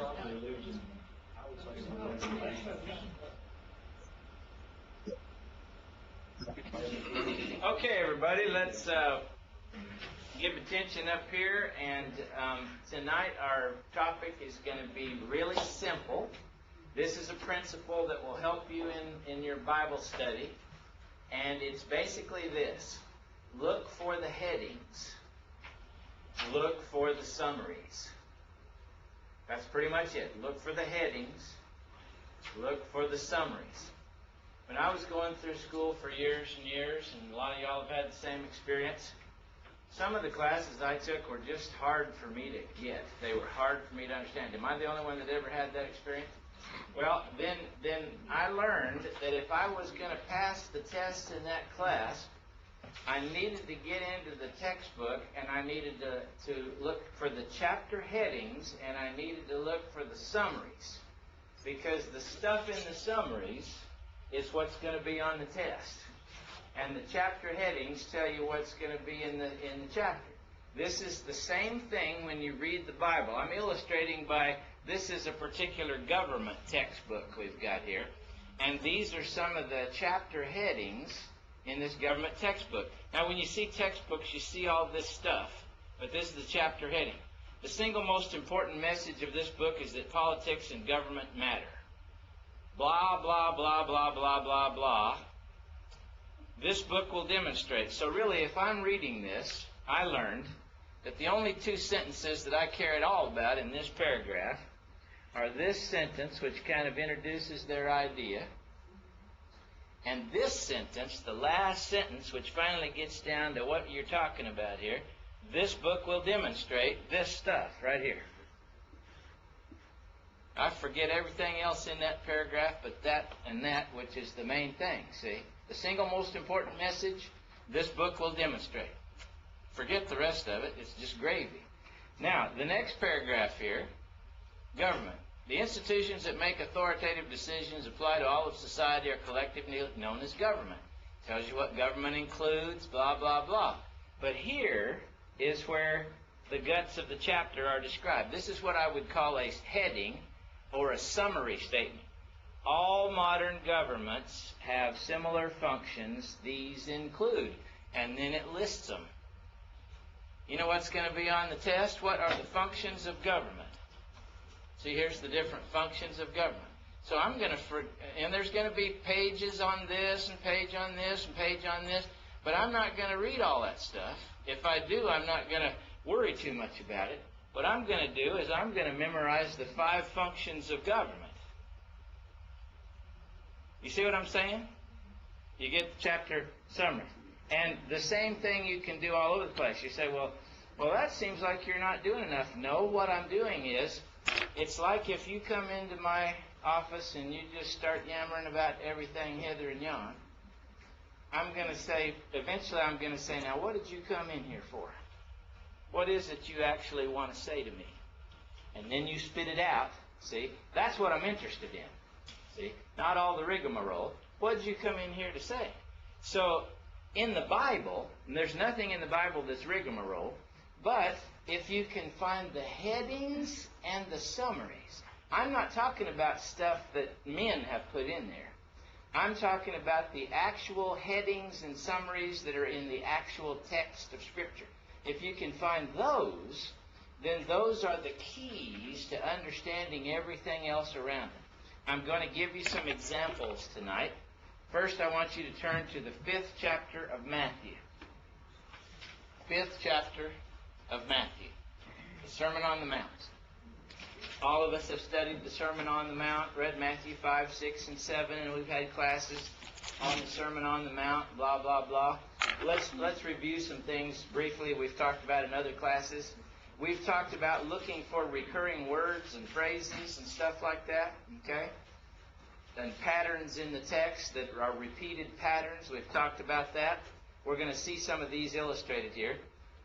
probably losing, I would say Okay, everybody, let's give attention up here. And tonight our topic is going to be really simple. This is a principle that will help you in your Bible study. And it's basically this. Look for the headings. Look for the summaries. That's pretty much it. Look for the headings. Look for the summaries. When I was going through school for years and years, and a lot of y'all have had the same experience, some of the classes I took were just hard for me to get. They were hard for me to understand. Am I the only one that ever had that experience? Well, then I learned that if I was going to pass the test in that class, I needed to get into the textbook, and I needed to look for the chapter headings, and I needed to look for the summaries. Because the stuff in the summaries is what's going to be on the test. And the chapter headings tell you what's going to be in the chapter. This is the same thing when you read the Bible. I'm illustrating by, this is a particular government textbook we've got here. And these are some of the chapter headings in this government textbook. Now when you see textbooks, you see all this stuff. But this is the chapter heading. The single most important message of this book is that politics and government matter. Blah, blah, blah, blah, blah, blah, blah. This book will demonstrate. So really, if I'm reading this, I learned that the only two sentences that I care at all about in this paragraph are this sentence, which kind of introduces their idea, and this sentence, the last sentence, which finally gets down to what you're talking about here. This book will demonstrate this stuff right here. I forget everything else in that paragraph but that and that, which is the main thing, see? The single most important message, this book will demonstrate. Forget the rest of it, it's just gravy. Now, the next paragraph here, government. The institutions that make authoritative decisions apply to all of society are collectively known as government. Tells you what government includes, blah, blah, blah. But here is where the guts of the chapter are described. This is what I would call a heading or a summary statement. All modern governments have similar functions. These include, and then it lists them. You know what's going to be on the test? What are the functions of government? See, here's the different functions of government. So I'm going to, and there's going to be pages on this, and page on this, and page on this, but I'm not going to read all that stuff. If I do, I'm not going to worry too much about it. What I'm going to do is I'm going to memorize the 5 functions of government. You see what I'm saying? You get the chapter summary. And the same thing you can do all over the place. You say, well, that seems like you're not doing enough. No, what I'm doing is, it's like if you come into my office and you just start yammering about everything hither and yon. I'm going to say, eventually I'm going to say, now what did you come in here for? What is it you actually want to say to me? And then you spit it out. See, that's what I'm interested in. See, not all the rigmarole. What did you come in here to say? So, in the Bible, and there's nothing in the Bible that's rigmarole, but if you can find the headings and the summaries. I'm not talking about stuff that men have put in there. I'm talking about the actual headings and summaries that are in the actual text of Scripture. If you can find those, then those are the keys to understanding everything else around it. I'm going to give you some examples tonight. First, I want you to turn to the 5th chapter of Matthew. 5th chapter of Matthew. The Sermon on the Mount. All of us have studied the Sermon on the Mount, read Matthew 5, 6, and 7, and we've had classes on the Sermon on the Mount, blah, blah, blah. Let's review some things briefly we've talked about in other classes. We've talked about looking for recurring words and phrases and stuff like that, okay? And patterns in the text that are repeated patterns. We've talked about that. We're going to see some of these illustrated here.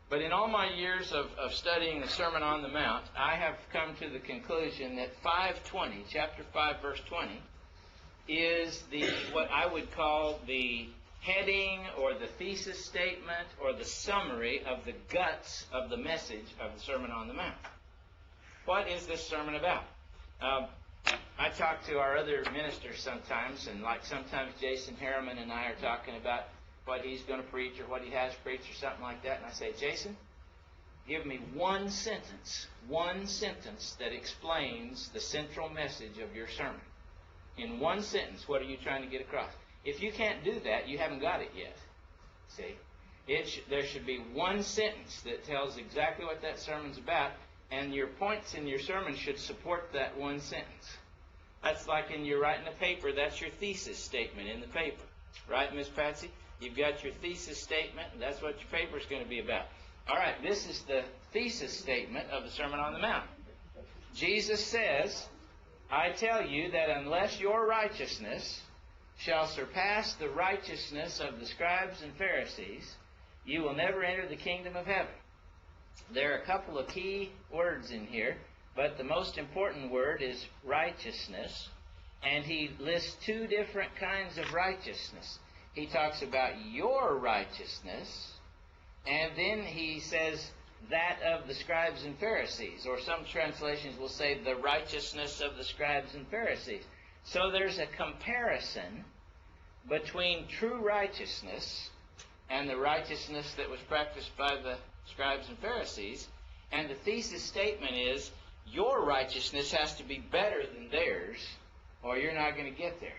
But in all my years of studying the Sermon on the Mount, I have come to the conclusion that 5:20, chapter 5, verse 20, is what I would call the heading or the thesis statement or the summary of the guts of the message of the Sermon on the Mount. What is this sermon about? I talk to our other ministers sometimes, and like sometimes Jason Harriman and I are talking about what he's going to preach or what he has preached or something like that, and I say, Jason, give me one sentence that explains the central message of your sermon. In one sentence, what are you trying to get across? If you can't do that, you haven't got it yet. See? There should be one sentence that tells exactly what that sermon's about, and your points in your sermon should support that one sentence. That's like in you're writing a paper, that's your thesis statement in the paper. Right, Miss Patsy? You've got your thesis statement, and that's what your paper's going to be about. All right, this is the thesis statement of the Sermon on the Mount. Jesus says, I tell you that unless your righteousness shall surpass the righteousness of the scribes and Pharisees, you will never enter the kingdom of heaven. There are a couple of key words in here, but the most important word is righteousness, and he lists two different kinds of righteousness. He talks about your righteousness, and then he says that of the scribes and Pharisees, or some translations will say the righteousness of the scribes and Pharisees. So there's a comparison between true righteousness and the righteousness that was practiced by the scribes and Pharisees. And the thesis statement is, your righteousness has to be better than theirs, or you're not going to get there.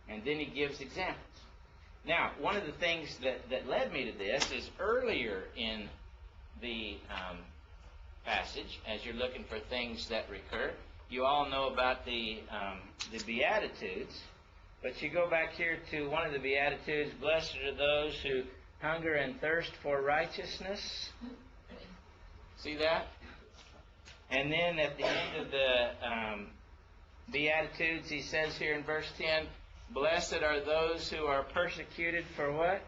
And then he gives examples. Now, one of the things that led me to this is earlier in the passage, as you're looking for things that recur, you all know about the Beatitudes. But you go back here to one of the Beatitudes, blessed are those who hunger and thirst for righteousness. See that? And then at the end of the Beatitudes, he says here in verse 10, blessed are those who are persecuted for what?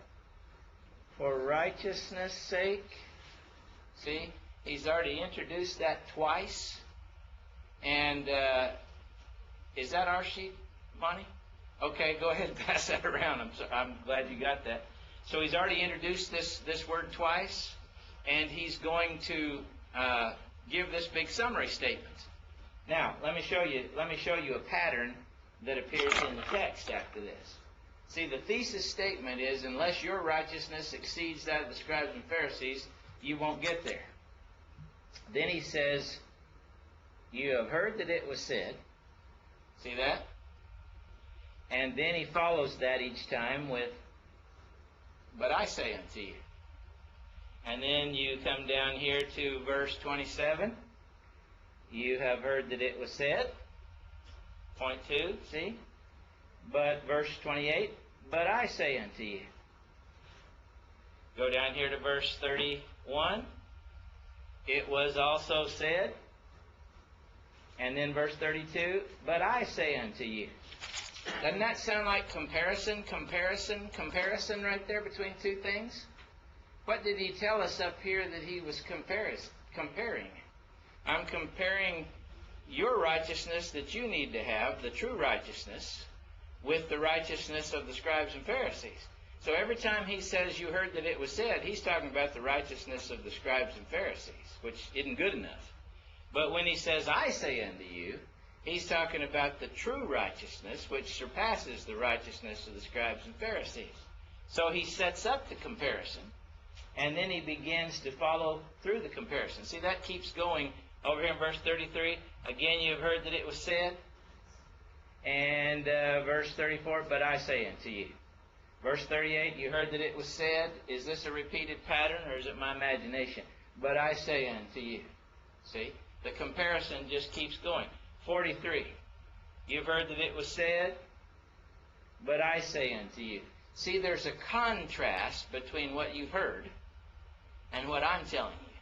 For righteousness' sake. See? He's already introduced that twice. And is that our sheet, Bonnie? Okay, go ahead and pass that around. I'm glad you got that. So he's already introduced this word twice, and he's going to give this big summary statement. Now, let me show you a pattern that appears in the text after this. See, the thesis statement is, unless your righteousness exceeds that of the scribes and Pharisees, you won't get there. Then he says, you have heard that it was said. See that? And then he follows that each time with, but I say unto you. And then you come down here to verse 27. You have heard that it was said. Point 2, see? But verse 28, but I say unto you. Go down here to verse 31. It was also said. And then verse 32, but I say unto you. Doesn't that sound like comparison right there between two things? What did he tell us up here that he was comparing? I'm comparing your righteousness that you need to have, the true righteousness, with the righteousness of the scribes and Pharisees. So every time he says you heard that it was said, he's talking about the righteousness of the scribes and Pharisees, which isn't good enough. But when he says, I say unto you, he's talking about the true righteousness, which surpasses the righteousness of the scribes and Pharisees. So he sets up the comparison, and then he begins to follow through the comparison. See, that keeps going over here in verse 33. Again, you have heard that it was said. And verse 34, but I say unto you. Verse 38, you heard that it was said. Is this a repeated pattern, or is it my imagination? But I say unto you. See, the comparison just keeps going. 43, you've heard that it was said, but I say unto you. See, there's a contrast between what you've heard and what I'm telling you.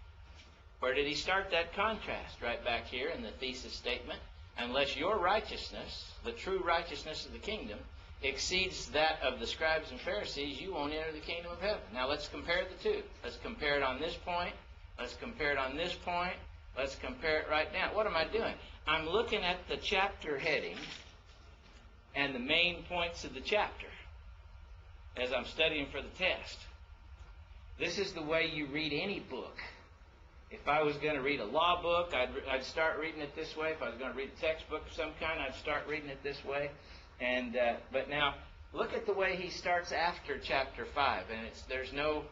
Where did he start that contrast? Right back here in the thesis statement. Unless your righteousness, the true righteousness of the kingdom, exceeds that of the scribes and Pharisees, you won't enter the kingdom of heaven. Now let's compare the two. Let's compare it on this point. Let's compare it on this point. Let's compare it right now. What am I doing? I'm looking at the chapter heading and the main points of the chapter as I'm studying for the test. This is the way you read any book. If I was going to read a law book, I'd start reading it this way. If I was going to read a textbook of some kind, I'd start reading it this way. And but now, look at the way he starts after chapter 5. And there's no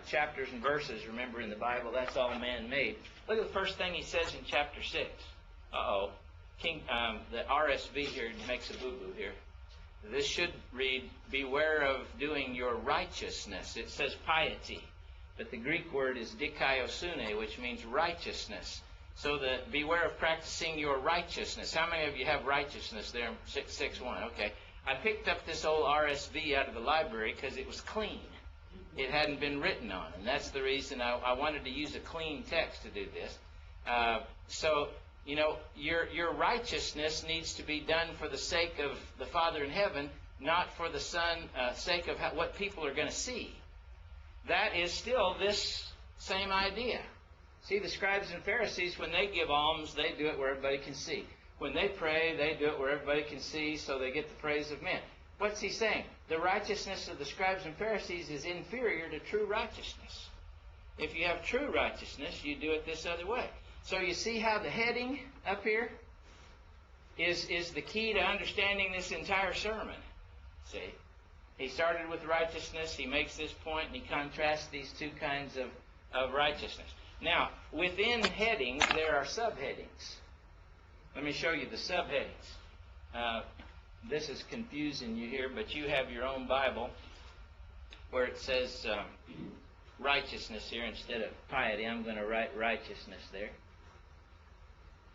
chapters and verses, remember, in the Bible. That's all man-made. Look at the first thing he says in chapter 6. Uh-oh. The RSV here makes a boo-boo here. This should read, beware of doing your righteousness. It says piety. But the Greek word is dikaiosune, which means righteousness. So beware of practicing your righteousness. How many of you have righteousness there in 6:1? Okay. I picked up this old RSV out of the library because it was clean. It hadn't been written on. And that's the reason I wanted to use a clean text to do this. So, you know, your righteousness needs to be done for the sake of the Father in heaven, not for the sake of what people are going to see. That is still this same idea. See, the scribes and Pharisees, when they give alms, they do it where everybody can see. When they pray, they do it where everybody can see, so they get the praise of men. What's he saying? The righteousness of the scribes and Pharisees is inferior to true righteousness. If you have true righteousness, you do it this other way. So you see how the heading up here is the key to understanding this entire sermon. See? He started with righteousness, he makes this point, and he contrasts these two kinds of righteousness. Now, within headings, there are subheadings. Let me show you the subheadings. This is confusing you here, but you have your own Bible where it says righteousness here instead of piety. I'm going to write righteousness there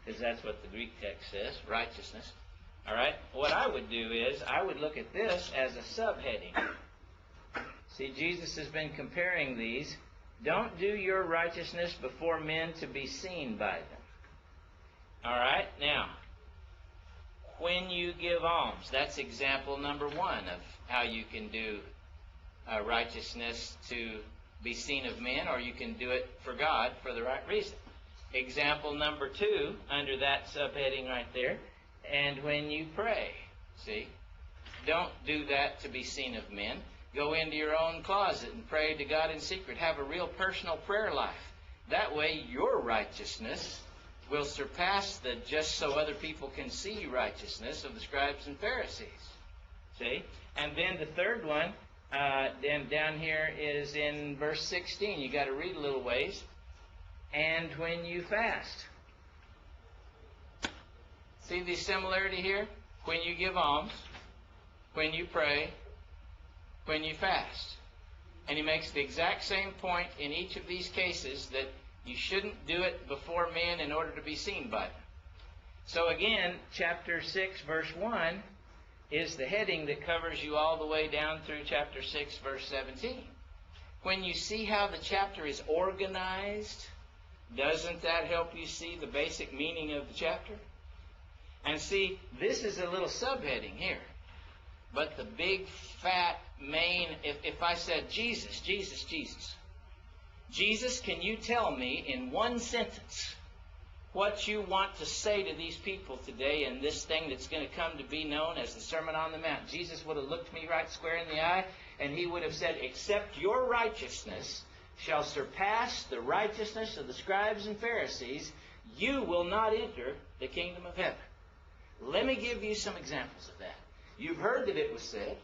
because that's what the Greek text says, righteousness. All right? What I would do is I would look at this as a subheading. See, Jesus has been comparing these. Don't do your righteousness before men to be seen by them. All right? Now, when you give alms, that's example number 1 of how you can do righteousness to be seen of men, or you can do it for God for the right reason. Example number 2, under that subheading right there, and when you pray. See? Don't do that to be seen of men. Go into your own closet and pray to God in secret. Have a real personal prayer life. That way your righteousness will surpass the just so other people can see righteousness of the scribes and Pharisees. See? And then the third one, then down here is in verse 16. You got to read a little ways. And when you fast. See the similarity here? When you give alms, when you pray, when you fast. And he makes the exact same point in each of these cases, that you shouldn't do it before men in order to be seen by them. So again, chapter 6, verse 1 is the heading that covers you all the way down through chapter 6, verse 17. When you see how the chapter is organized, doesn't that help you see the basic meaning of the chapter? And see, this is a little subheading here. But the big, fat, main, if I said, Jesus, Jesus, Jesus. Jesus, can you tell me in one sentence what you want to say to these people today in this thing that's going to come to be known as the Sermon on the Mount? Jesus would have looked me right square in the eye, and he would have said, except your righteousness shall surpass the righteousness of the scribes and Pharisees, you will not enter the kingdom of heaven. Let me give you some examples of that. You've heard that it was said,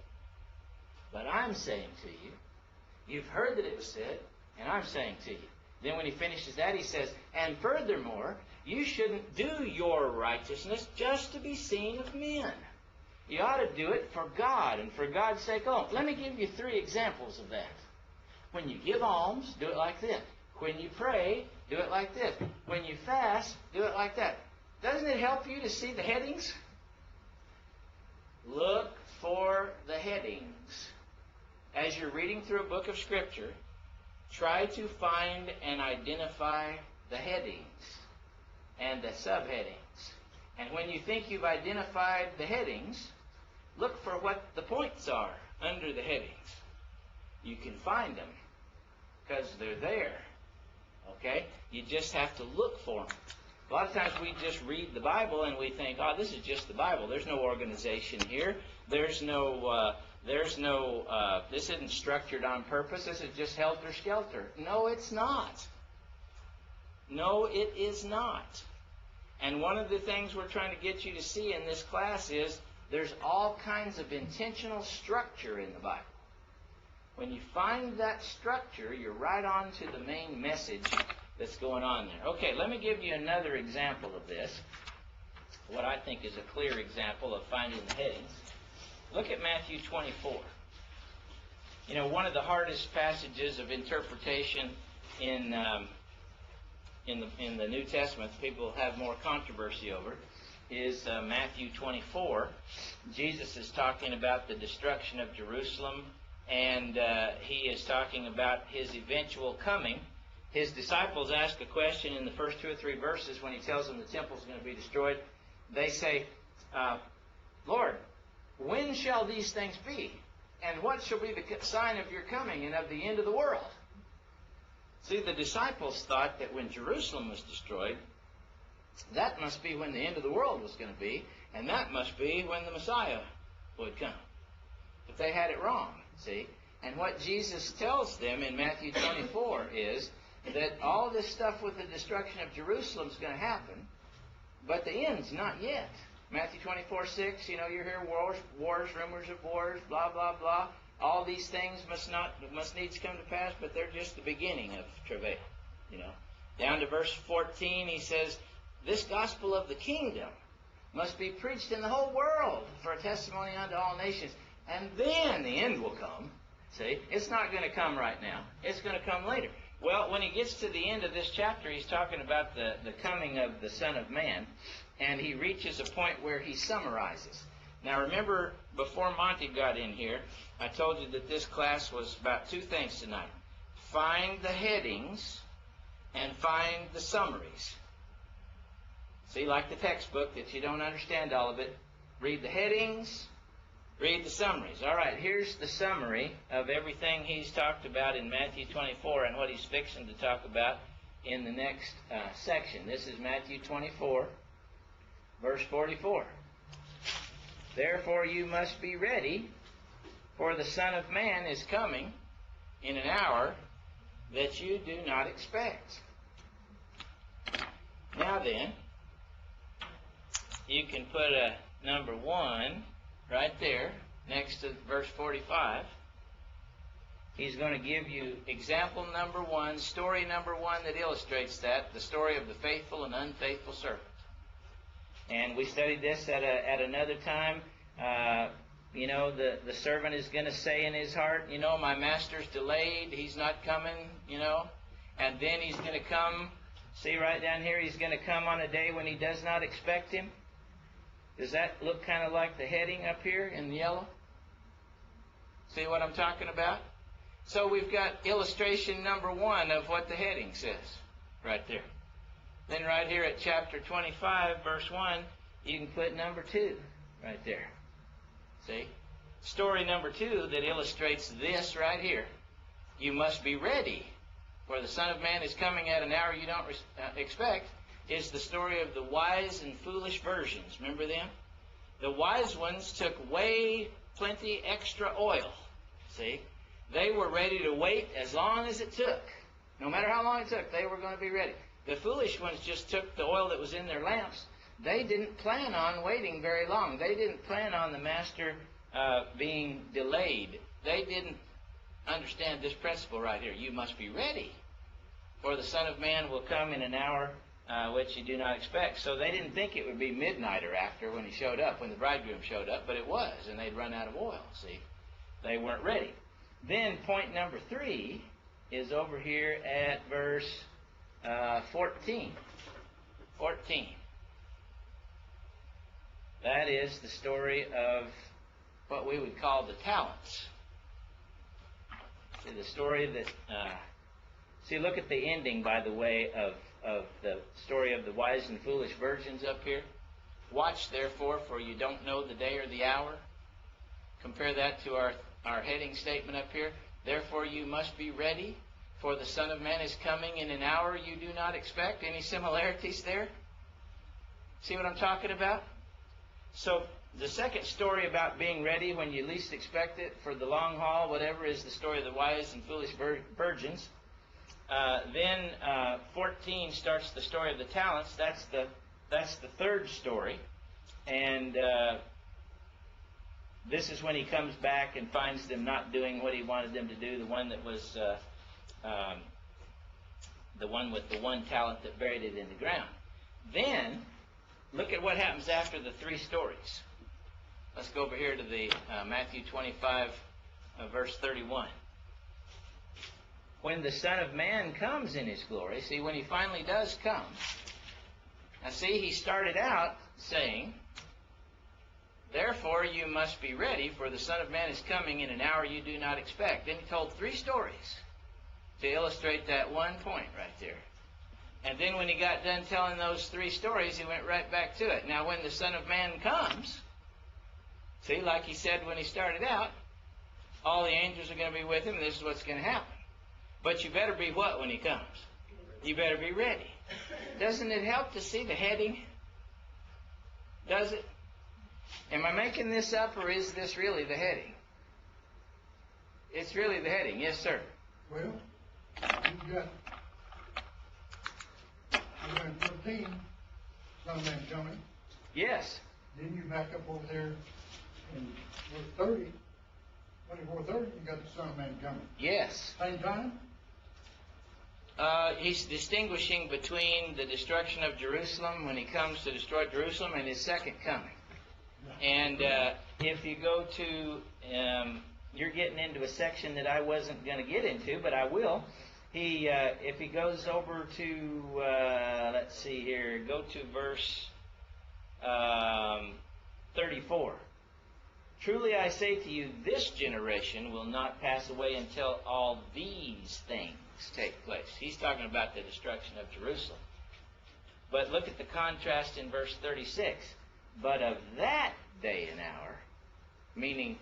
but I'm saying to you, you've heard that it was said, and I'm saying to you. Then when he finishes that, he says, and furthermore, you shouldn't do your righteousness just to be seen of men. You ought to do it for God and for God's sake alone. Let me give you 3 examples of that. When you give alms, do it like this. When you pray, do it like this. When you fast, do it like that. Doesn't it help you to see the headings? Look for the headings. As you're reading through a book of Scripture, try to find and identify the headings and the subheadings. And when you think you've identified the headings, look for what the points are under the headings. You can find them because they're there. Okay? You just have to look for them. A lot of times we just read the Bible and we think, oh, this is just the Bible. There's no organization here. There's no There's no, this isn't structured on purpose. This is just helter-skelter. No, it's not. No, it is not. And one of the things we're trying to get you to see in this class is there's all kinds of intentional structure in the Bible. When you find that structure, you're right on to the main message that's going on there. Okay, let me give you another example of this. What I think is a clear example of finding the headings. Look at Matthew 24. You know, one of the hardest passages of interpretation in the New Testament people have more controversy over is Matthew 24. Jesus is talking about the destruction of Jerusalem, and he is talking about his eventual coming. His disciples ask a question in the first 2 or 3 verses when he tells them the temple is going to be destroyed. They say, Lord, when shall these things be? And what shall be the sign of your coming and of the end of the world? See, the disciples thought that when Jerusalem was destroyed, that must be when the end of the world was going to be, and that must be when the Messiah would come. But they had it wrong, see? And what Jesus tells them in Matthew 24 is that all this stuff with the destruction of Jerusalem is going to happen, but the end's not yet. Matthew 24:6, you know, you hear wars, rumors of wars, blah, blah, blah. All these things must needs come to pass, but they're just the beginning of travail, you know. Down to verse 14, he says, this gospel of the kingdom must be preached in the whole world for a testimony unto all nations. And then the end will come. See, it's not going to come right now. It's going to come later. Well, when he gets to the end of this chapter, he's talking about the coming of the Son of Man, and he reaches a point where he summarizes. Now remember, before Monty got in here, I told you that this class was about 2 things tonight. Find the headings and find the summaries. See, like the textbook, if you don't understand all of it, read the headings, read the summaries. All right, here's the summary of everything he's talked about in Matthew 24 and what he's fixing to talk about in the next section. This is Matthew 24, verse 44. Therefore you must be ready, for the Son of Man is coming in an hour that you do not expect. Now then, you can put a number 1 right there next to verse 45. He's going to give you example number 1, story number 1 that illustrates that, the story of the faithful and unfaithful servant. And we studied this at another time. You know, the servant is going to say in his heart, you know, my master's delayed, he's not coming, you know. And then he's going to come, see right down here, he's going to come on a day when he does not expect him. Does that look kind of like the heading up here in yellow? See what I'm talking about? So we've got illustration number 1 of what the heading says right there. Then right here at chapter 25, verse 1, you can put number 2 right there. See? Story number 2 that illustrates this right here. You must be ready, for the Son of Man is coming at an hour you don't expect, is the story of the wise and foolish virgins. Remember them? The wise ones took plenty extra oil. See? They were ready to wait as long as it took. No matter how long it took, they were going to be ready. The foolish ones just took the oil that was in their lamps. They didn't plan on waiting very long. They didn't plan on the master being delayed. They didn't understand this principle right here. You must be ready, for the Son of Man will come in an hour which you do not expect. So they didn't think it would be midnight or after when he showed up, when the bridegroom showed up, but it was, and they'd run out of oil, see. They weren't ready. Then point number 3 is over here at verse 14. 14. That is the story of what we would call the talents. See, the story that... see, look at the ending, by the way, of the story of the wise and foolish virgins up here. Watch, therefore, for you don't know the day or the hour. Compare that to our heading statement up here. Therefore you must be ready, for the Son of Man is coming in an hour you do not expect. Any similarities there? See what I'm talking about? So The second story about being ready when you least expect it for the long haul, whatever, is the story of the wise and foolish virgins. Then 14 starts the story of the talents. That's the third story. And this is when he comes back and finds them not doing what he wanted them to do, the one that was the one with the one talent that buried it in the ground. Then, look at what happens after the three stories. Let's go over here to the Matthew 25, verse 31. When the Son of Man comes in his glory, see, when he finally does come, now see, he started out saying, therefore you must be ready, for the Son of Man is coming in an hour you do not expect. Then he told three stories to illustrate that one point right there. And then when he got done telling those three stories, he went right back to it. Now when the Son of Man comes, see, like he said when he started out, all the angels are going to be with him, and this is what's going to happen. But you better be what when he comes? You better be ready. Doesn't it help to see the heading? Does it? Am I making this up, or is this really the heading? It's really the heading. Yes, sir. Well, you've got 14, Son of Man coming. Yes. Then you back up over there in verse 30, 24:30, you got the Son of Man coming. Yes. Same time? He's distinguishing between the destruction of Jerusalem when he comes to destroy Jerusalem and his second coming. And if you go to, you're getting into a section that I wasn't going to get into, but I will. If he goes over to, let's see here, go to verse 34. Truly I say to you, this generation will not pass away until all these things take place. He's talking about the destruction of Jerusalem. But look at the contrast in verse 36. But of that day and hour, meaning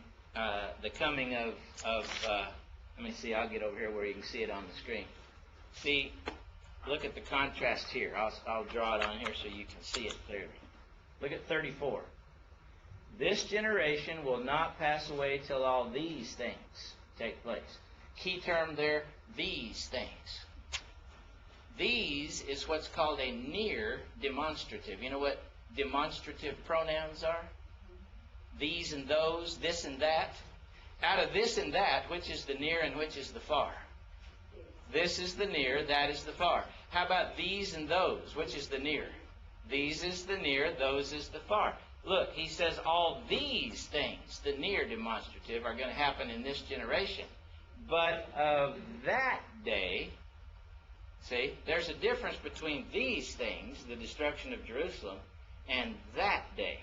the coming of let me see, I'll get over here where you can see it on the screen. See, look at the contrast here. I'll draw it on here so you can see it clearly. Look at 34. This generation will not pass away till all these things take place. Key term there, these things. These is what's called a near demonstrative. You know what demonstrative pronouns are? These and those, this and that. Out of this and that, which is the near and which is the far? This is the near, that is the far. How about these and those? Which is the near? These is the near, those is the far. Look, he says all these things, the near demonstrative, are going to happen in this generation. But of that day, see, there's a difference between these things, the destruction of Jerusalem, and that day.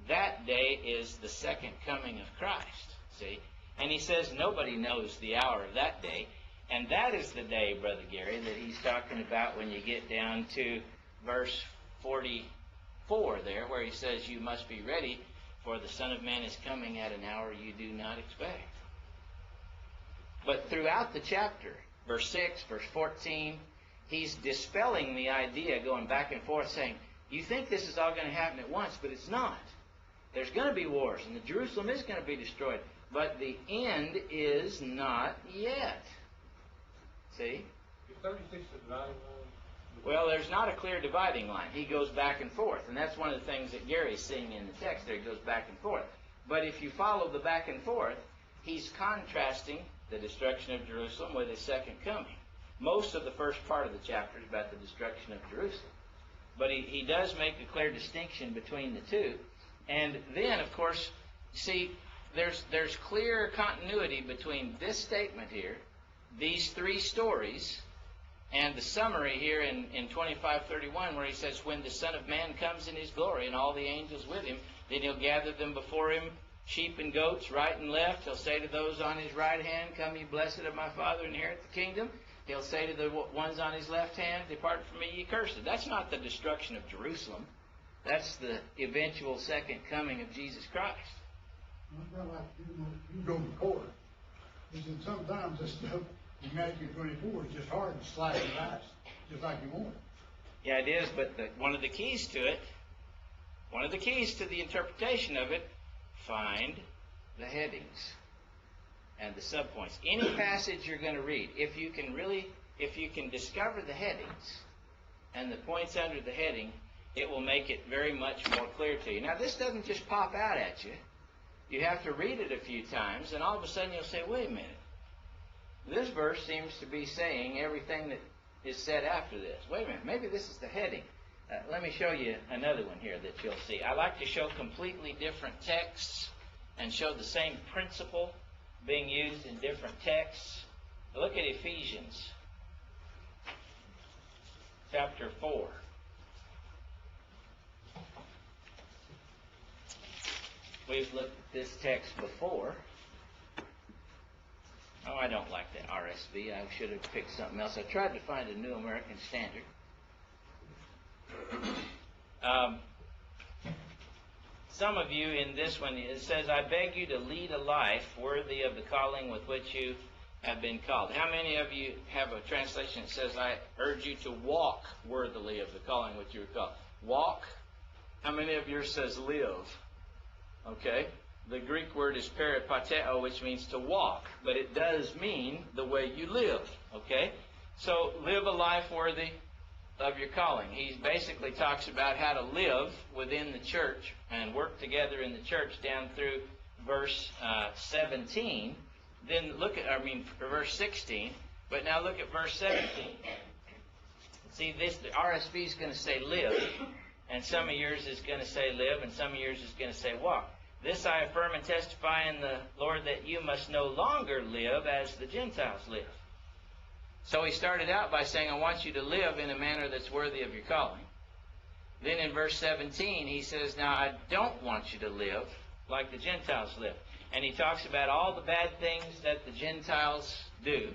That day is the second coming of Christ, see? And he says nobody knows the hour of that day. And that is the day, Brother Gary, that he's talking about when you get down to verse 44 there, where he says you must be ready, for the Son of Man is coming at an hour you do not expect. But throughout the chapter, verse 6, verse 14, he's dispelling the idea, going back and forth, saying, you think this is all going to happen at once, but it's not. There's going to be wars, and Jerusalem is going to be destroyed. But the end is not yet. See? Is 36 the dividing line? Well, there's not a clear dividing line. He goes back and forth. And that's one of the things that Gary's seeing in the text there. He goes back and forth. But if you follow the back and forth, he's contrasting the destruction of Jerusalem with his second coming. Most of the first part of the chapter is about the destruction of Jerusalem. But he does make a clear distinction between the two. And then, of course, see, there's clear continuity between this statement here, these three stories, and the summary here in 25:31, where he says, when the Son of Man comes in his glory and all the angels with him, then he'll gather them before him, sheep and goats, right and left. He'll say to those on his right hand, come ye blessed of my Father, inherit the kingdom. He'll say to the ones on his left hand, depart from me, ye cursed. That's not the destruction of Jerusalem. That's the eventual second coming of Jesus Christ. Well, like you go to court. He said sometimes this stuff in Matthew 24 is just hard to slice and dice, just like you want it. Yeah, it is, but one of the keys to it, one of the keys to the interpretation of it, find the headings and the subpoints. Any passage you're going to read, if you can discover the headings and the points under the heading, it will make it very much more clear to you. Now, this doesn't just pop out at you. You have to read it a few times, and all of a sudden you'll say, wait a minute. This verse seems to be saying everything that is said after this. Wait a minute, maybe this is the heading. Let me show you another one here that you'll see. I like to show completely different texts and show the same principle being used in different texts. Look at Ephesians chapter 4. We've looked at this text before. Oh, I don't like that RSV. I should have picked something else. I tried to find a New American Standard. Some of you in this one, it says, I beg you to lead a life worthy of the calling with which you have been called. How many of you have a translation that says, I urge you to walk worthily of the calling which you were called? Walk. How many of yours says live? Okay. The Greek word is peripateo, which means to walk, but it does mean the way you live. Okay. So live a life worthy of your calling. He basically talks about how to live within the church and work together in the church down through verse 17. Then look at, verse 16. But now look at verse 17. See, the RSV is going to say live, and some of yours is going to say live, and some of yours is going to say walk. This I affirm and testify in the Lord that you must no longer live as the Gentiles live. So he started out by saying, I want you to live in a manner that's worthy of your calling. Then in verse 17, he says, now I don't want you to live like the Gentiles live. And he talks about all the bad things that the Gentiles do,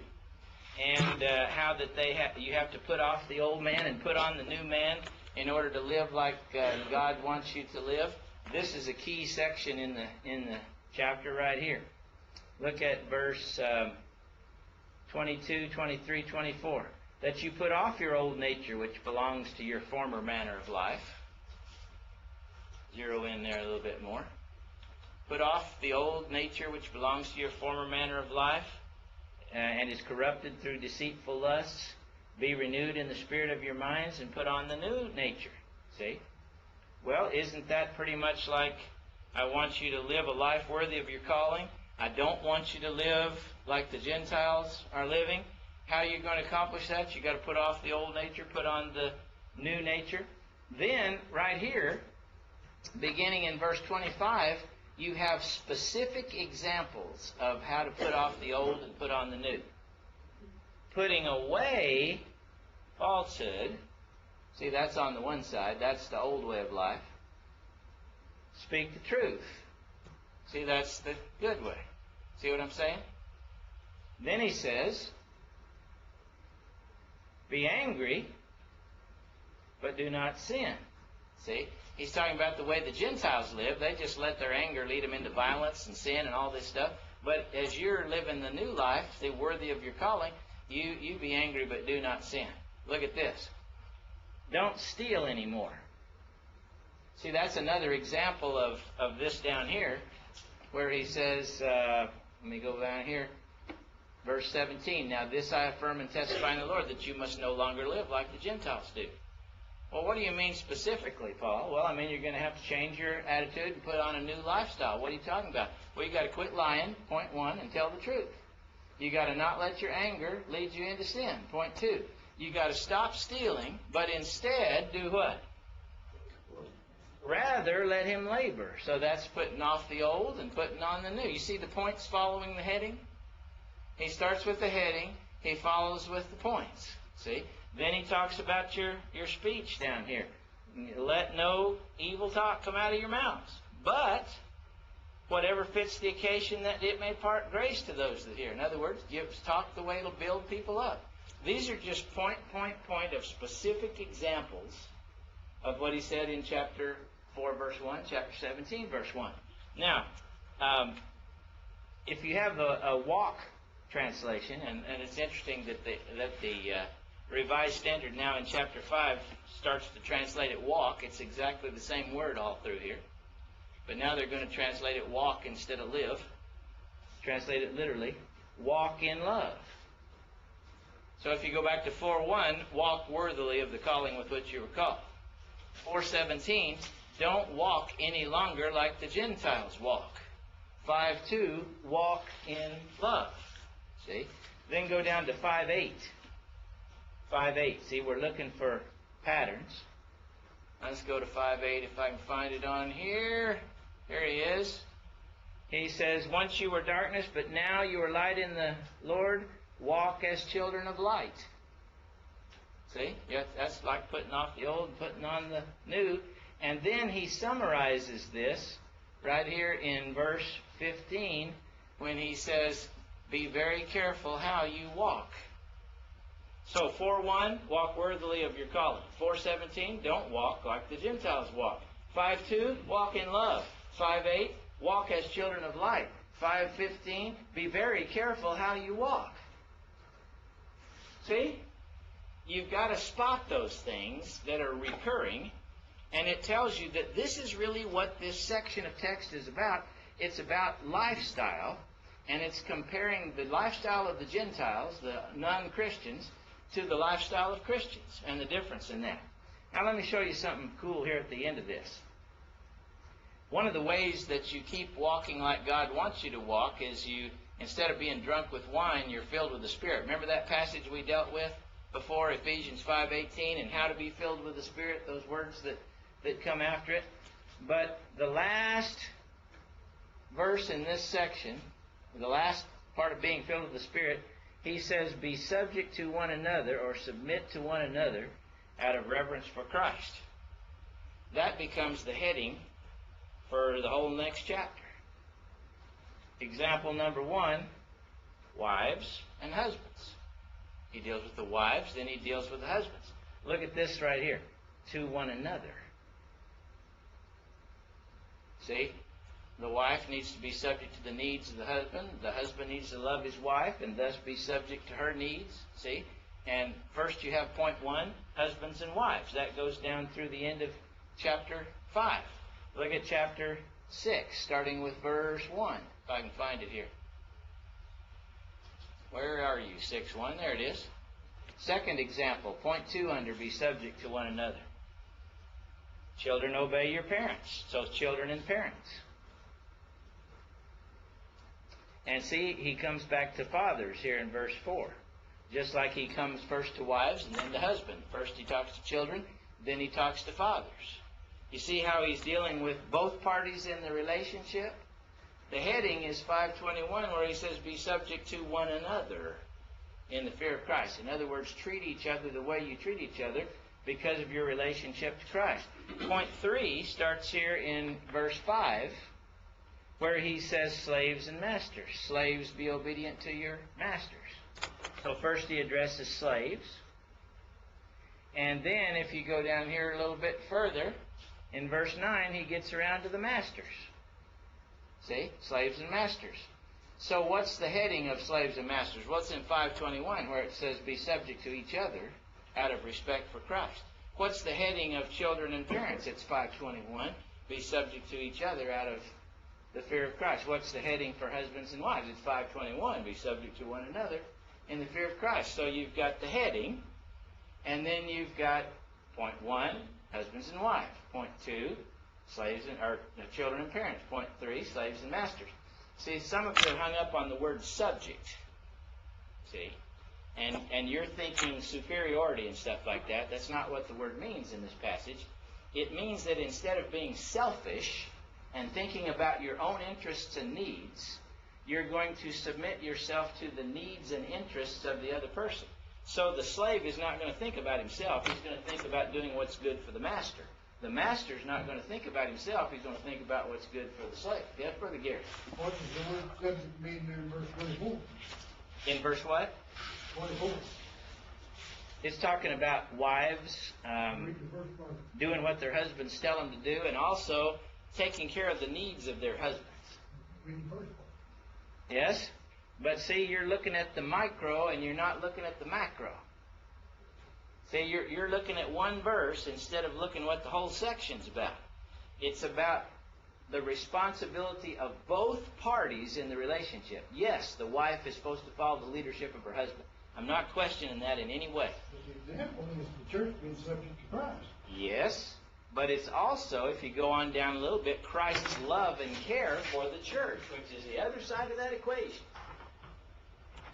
and how that you have to put off the old man and put on the new man in order to live like God wants you to live. This is a key section in the chapter right here. Look at verse 22, 23, 24. That you put off your old nature, which belongs to your former manner of life. Zero in there a little bit more. Put off the old nature, which belongs to your former manner of life, and is corrupted through deceitful lusts. Be renewed in the spirit of your minds, and put on the new nature. See? Well, isn't that pretty much like, I want you to live a life worthy of your calling? I don't want you to live like the Gentiles are living. How are you going to accomplish that? You've got to put off the old nature, put on the new nature. Then, right here, beginning in verse 25, you have specific examples of how to put off the old and put on the new. Putting away falsehood. See, that's on the one side. That's the old way of life. Speak the truth. See, that's the good way. See what I'm saying? Then he says, be angry, but do not sin. See? He's talking about the way the Gentiles live. They just let their anger lead them into violence and sin and all this stuff. But as you're living the new life, see, worthy of your calling, you be angry, but do not sin. Look at this. Don't steal anymore. See, that's another example of this down here, where he says, let me go down here, verse 17, now this I affirm and testify in the Lord, that you must no longer live like the Gentiles do. Well, what do you mean specifically, Paul? Well, you're going to have to change your attitude and put on a new lifestyle. What are you talking about? Well, you got to quit lying, point one, and tell the truth. You got to not let your anger lead you into sin, point two. You got to stop stealing, but instead do what? Rather, let him labor. So that's putting off the old and putting on the new. You see the points following the heading? He starts with the heading. He follows with the points. See? Then he talks about your speech down here. Let no evil talk come out of your mouths. But whatever fits the occasion, that it may part grace to those that hear. In other words, talk the way it'll build people up. These are just point of specific examples of what he said in chapter 4, verse 1, chapter 17, verse 1. Now, if you have a walk translation, and it's interesting that the Revised Standard now in chapter 5 starts to translate it walk. It's exactly the same word all through here. But now they're going to translate it walk instead of live. Translate it literally, walk in love. So if you go back to 4:1, walk worthily of the calling with which you were called. 4:17, don't walk any longer like the Gentiles walk. 5:2, walk in love. See? Then go down to 5:8. 5:8. See, we're looking for patterns. Let's go to 5:8 if I can find it on here. There he is. He says, once you were darkness, but now you are light in the Lord. Walk as children of light. See? Yeah, that's like putting off the old and putting on the new. And then he summarizes this right here in verse 15 when he says, be very careful how you walk. So 4:1, walk worthily of your calling. 4:17, don't walk like the Gentiles walk. 5:2, walk in love. 5:8, walk as children of light. 5:15, be very careful how you walk. See? You've got to spot those things that are recurring, and it tells you that this is really what this section of text is about. It's about lifestyle, and it's comparing the lifestyle of the Gentiles, the non-Christians, to the lifestyle of Christians, and the difference in that. Now let me show you something cool here at the end of this. One of the ways that you keep walking like God wants you to walk is you, instead of being drunk with wine, you're filled with the Spirit. Remember that passage we dealt with before, Ephesians 5:18, and how to be filled with the Spirit, those words that come after it? But the last verse in this section, the last part of being filled with the Spirit, he says, be subject to one another, or submit to one another, out of reverence for Christ. That becomes the heading for the whole next chapter. Example number 1, wives and husbands. He deals with the wives, then he deals with the husbands. Look at this right here. To one another. See? The wife needs to be subject to the needs of the husband. The husband needs to love his wife and thus be subject to her needs. See? And first you have point 1, husbands and wives. That goes down through the end of chapter 5. Look at chapter 6, starting with verse 1, if I can find it here. Where are you? 6:1. There it is. Second example, point 2 under, be subject to one another. Children, obey your parents. So children and parents. And see, he comes back to fathers here in verse 4. Just like he comes first to wives and then to husband. First he talks to children, then he talks to fathers. You see how he's dealing with both parties in the relationship? The heading is 5:21, where he says, be subject to one another in the fear of Christ. In other words, treat each other the way you treat each other because of your relationship to Christ. Point 3 starts here in verse 5, where he says, slaves and masters. Slaves, be obedient to your masters. So first he addresses slaves. And then if you go down here a little bit further, in verse 9, he gets around to the masters. See? Slaves and masters. So what's the heading of slaves and masters? What's in 5:21 where it says, be subject to each other out of respect for Christ? What's the heading of children and parents? It's 5:21. Be subject to each other out of the fear of Christ. What's the heading for husbands and wives? It's 5:21. Be subject to one another in the fear of Christ. So you've got the heading, and then you've got point 1, husbands and wives. Point 2, slaves and or children and parents. Point 3, slaves and masters. See, some of you are hung up on the word subject. See? And you're thinking superiority and stuff like that. That's not what the word means in this passage. It means that instead of being selfish and thinking about your own interests and needs, you're going to submit yourself to the needs and interests of the other person. So the slave is not going to think about himself. He's going to think about doing what's good for the master. The master's not going to think about himself. He's going to think about what's good for the slave. Yes, Brother Gary? What does the word subject mean there in verse 24? In verse what? 24. It's talking about wives Read the first part. doing what their husbands tell them to do, and also taking care of the needs of their husbands. Read the first part. Yes? But see, you're looking at the micro and you're not looking at the macro. See, you're looking at one verse instead of looking what the whole section's about. It's about the responsibility of both parties in the relationship. Yes, the wife is supposed to follow the leadership of her husband. I'm not questioning that in any way. But the example is the church being subject to Christ. Yes, but it's also, if you go on down a little bit, Christ's love and care for the church, which is the other side of that equation.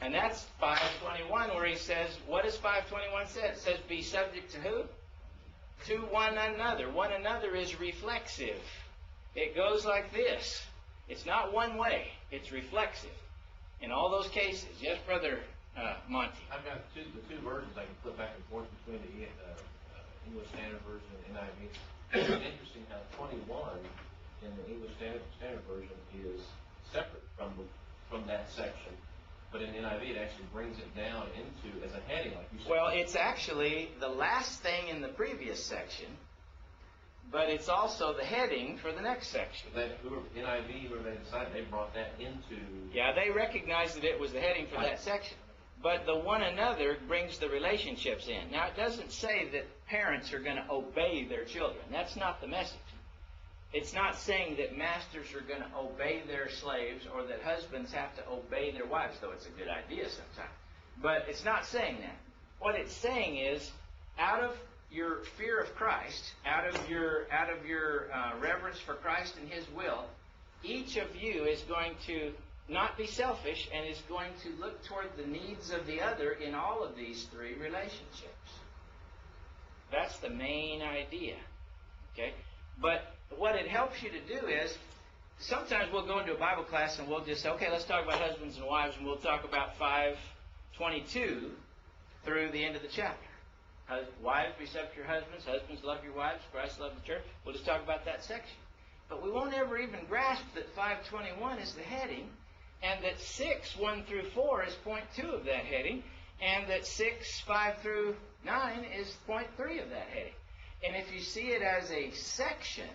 And that's 5:21, where he says, what does 5:21 say? It says, be subject to who? To one another. One another is reflexive. It goes like this. It's not one way. It's reflexive. In all those cases. Yes, Brother Monty? I've got the two versions I can flip back and forth between the English Standard Version and NIV. It's interesting how 21 in the English Standard Version is separate from that section. But in NIV, it actually brings it down into, as a heading, like you said. Well, it's actually the last thing in the previous section, but it's also the heading for the next section. NIV, whoever they decided, they brought that into... Yeah, they recognized that it was the heading for that section. But the one another brings the relationships in. Now, it doesn't say that parents are going to obey their children. That's not the message. It's not saying that masters are going to obey their slaves or that husbands have to obey their wives, though it's a good idea sometimes. But it's not saying that. What it's saying is, out of your fear of Christ, out of your reverence for Christ and His will, each of you is going to not be selfish and is going to look toward the needs of the other in all of these three relationships. That's the main idea. Okay? But what it helps you to do is, sometimes we'll go into a Bible class and we'll just say, okay, let's talk about husbands and wives, and we'll talk about 5:22 through the end of the chapter. Wives, be subject to your husbands. Husbands, love your wives. Christ loved the church. We'll just talk about that section. But we won't ever even grasp that 5:21 is the heading, and that 6:1 through 4 is point 2 of that heading, and that 6:5 through 9 is point 3 of that heading. And if you see it as a section,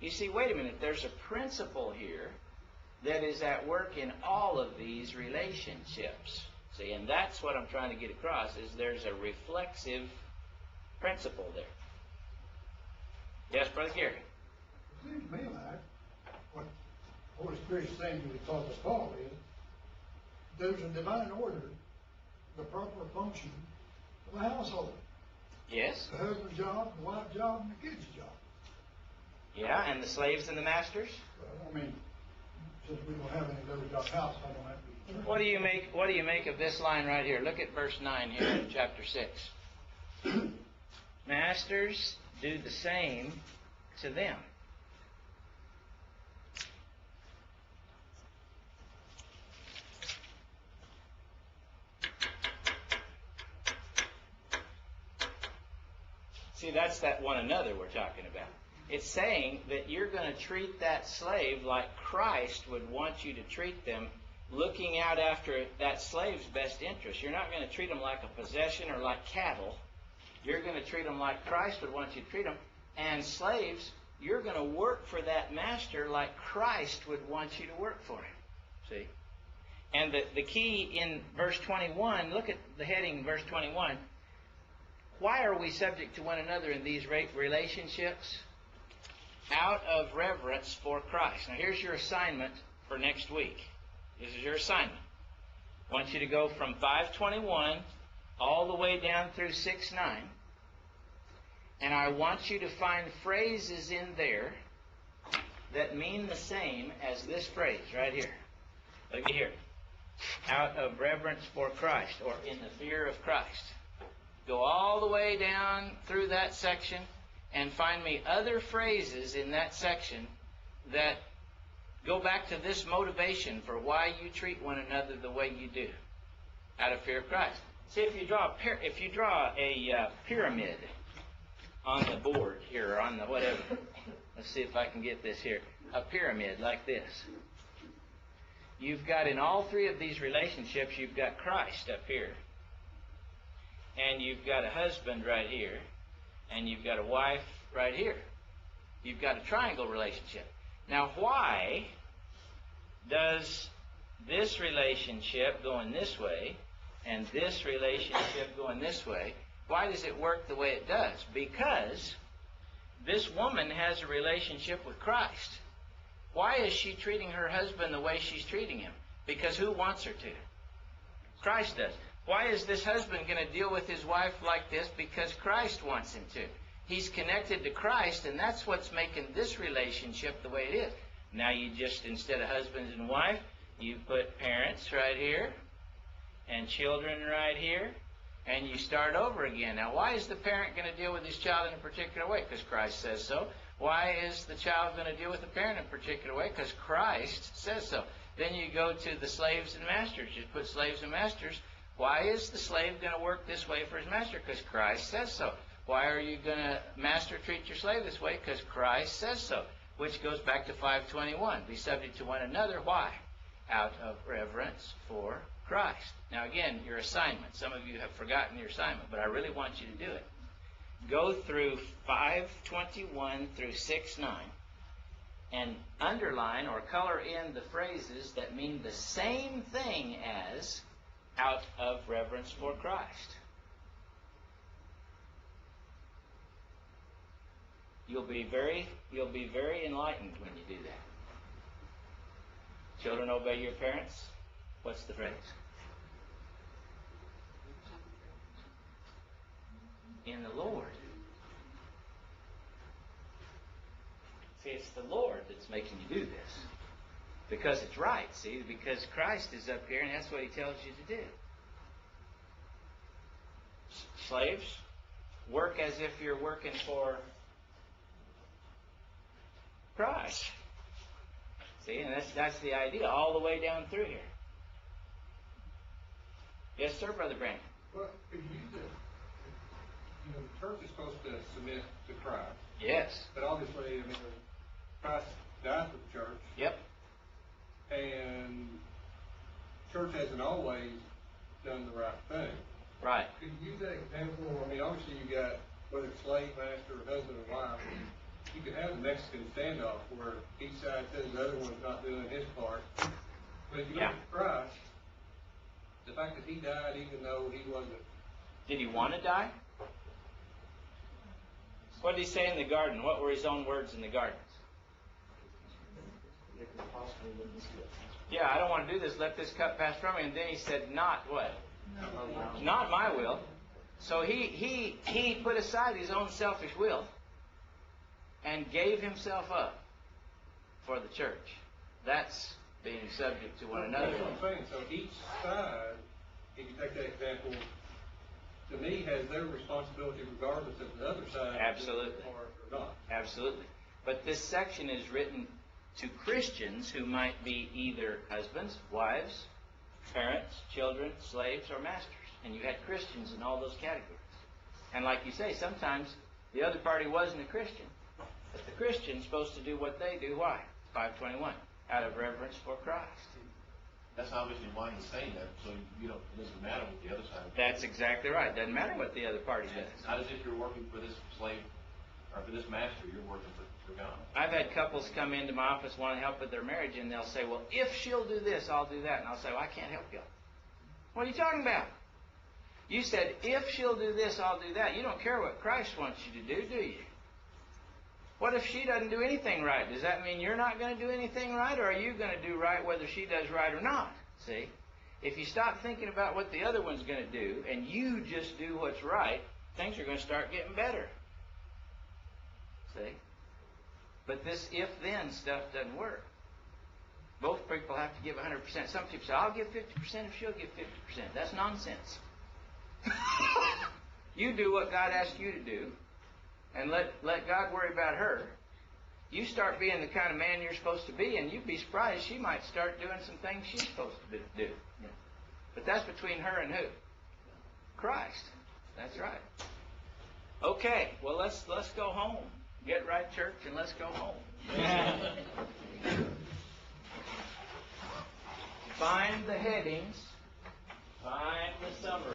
you see, wait a minute, there's a principle here that is at work in all of these relationships. See, and that's what I'm trying to get across, is there's a reflexive principle there. Yes, Brother Gary? It seems to me like what the Holy Spirit's saying to the Apostle Paul is, there's a divine order, the proper function of a household. Yes. The husband's job, the wife's job, and the kid's job. Yeah, and the slaves and the masters? Well, I mean, since we don't have any of those jobs house, I don't have to be. What do you make of this line right here? Look at verse 9 here in chapter 6. Masters, do the same to them. See, that's that one another we're talking about. It's saying that you're going to treat that slave like Christ would want you to treat them, looking out after that slave's best interest. You're not going to treat them like a possession or like cattle. You're going to treat them like Christ would want you to treat them. And slaves, you're going to work for that master like Christ would want you to work for him. See? And the key in verse 21, look at the heading in verse 21. Why are we subject to one another in these relationships? Out of reverence for Christ. Now here's your assignment for next week. This is your assignment. I want you to go from 5:21 all the way down through 6:9. And I want you to find phrases in there that mean the same as this phrase right here. Look at here. Out of reverence for Christ, or in the fear of Christ. Go all the way down through that section and find me other phrases in that section that go back to this motivation for why you treat one another the way you do, out of fear of Christ. See, if you draw a pyramid on the board here, or on the whatever, let's see if I can get this here, a pyramid like this. You've got, in all three of these relationships, you've got Christ up here. And you've got a husband right here, and you've got a wife right here. You've got a triangle relationship. Now, why does this relationship going this way and this relationship going this way, why does it work the way it does? Because this woman has a relationship with Christ. Why is she treating her husband the way she's treating him? Because who wants her to? Christ does. Why is this husband going to deal with his wife like this? Because Christ wants him to. He's connected to Christ, and that's what's making this relationship the way it is. Now you just, instead of husband and wife, you put parents right here, and children right here, and you start over again. Now, why is the parent going to deal with his child in a particular way? Because Christ says so. Why is the child going to deal with the parent in a particular way? Because Christ says so. Then you go to the slaves and masters. You put slaves and masters. Why is the slave going to work this way for his master? Because Christ says so. Why are you going to, master, treat your slave this way? Because Christ says so. Which goes back to 5:21. Be subject to one another. Why? Out of reverence for Christ. Now again, your assignment. Some of you have forgotten your assignment, but I really want you to do it. Go through 5:21 through 6:9 and underline or color in the phrases that mean the same thing as out of reverence for Christ. You'll be very enlightened when you do that. Children, obey your parents. What's the phrase? In the Lord. See, it's the Lord that's making you do this. Because it's right, see? Because Christ is up here, and that's what He tells you to do. Slaves, work as if you're working for Christ. See, and that's the idea all the way down through here. Yes, sir, Brother Brandon. Well, could you use it? You know, the church is supposed to submit to Christ. Yes. But obviously, I mean, Christ died for the church. Yep. And church hasn't always done the right thing. Right. Could you use that example? I mean, obviously you got, whether it's slave master or husband or wife, you could have a Mexican standoff where each side says the other one's not doing his part. But if you look at Christ, the fact that He died even though He wasn't... Did He want to die? What did He say in the garden? What were His own words in the garden? Yeah, I don't want to do this. Let this cup pass from me. And then He said, not what? Not my will. So he put aside His own selfish will and gave Himself up for the church. That's being subject to one another. That's what I'm saying. So each side, if you take that example, to me, has their responsibility regardless of the other side. Absolutely. Or not. Absolutely. But this section is written to Christians who might be either husbands, wives, parents, children, slaves, or masters. And you had Christians in all those categories. And like you say, sometimes the other party wasn't a Christian. But the Christian's supposed to do what they do. Why? 5:21. Out of reverence for Christ. That's obviously why He's saying that, so it doesn't matter what the other side does. That's exactly right. Doesn't matter what the other party does. It's not as if you're working for this slave or for this master. You're working for God. I've had couples come into my office wanting help with their marriage, and they'll say, well, if she'll do this, I'll do that. And I'll say, well, I can't help you. What are you talking about? You said, if she'll do this, I'll do that. You don't care what Christ wants you to do you? What if she doesn't do anything right? Does that mean you're not going to do anything right, or are you going to do right whether she does right or not? See? If you stop thinking about what the other one's going to do, and you just do what's right, things are going to start getting better. See? But this if-then stuff doesn't work. Both people have to give 100%. Some people say, I'll give 50% if she'll give 50%. That's nonsense. You do what God asks you to do, and let God worry about her. You start being the kind of man you're supposed to be, and you'd be surprised she might start doing some things she's supposed to do. But that's between her and who? Christ. That's right. Okay, well, let's go home. Get right, church, and let's go home. Find the headings. Find the summary.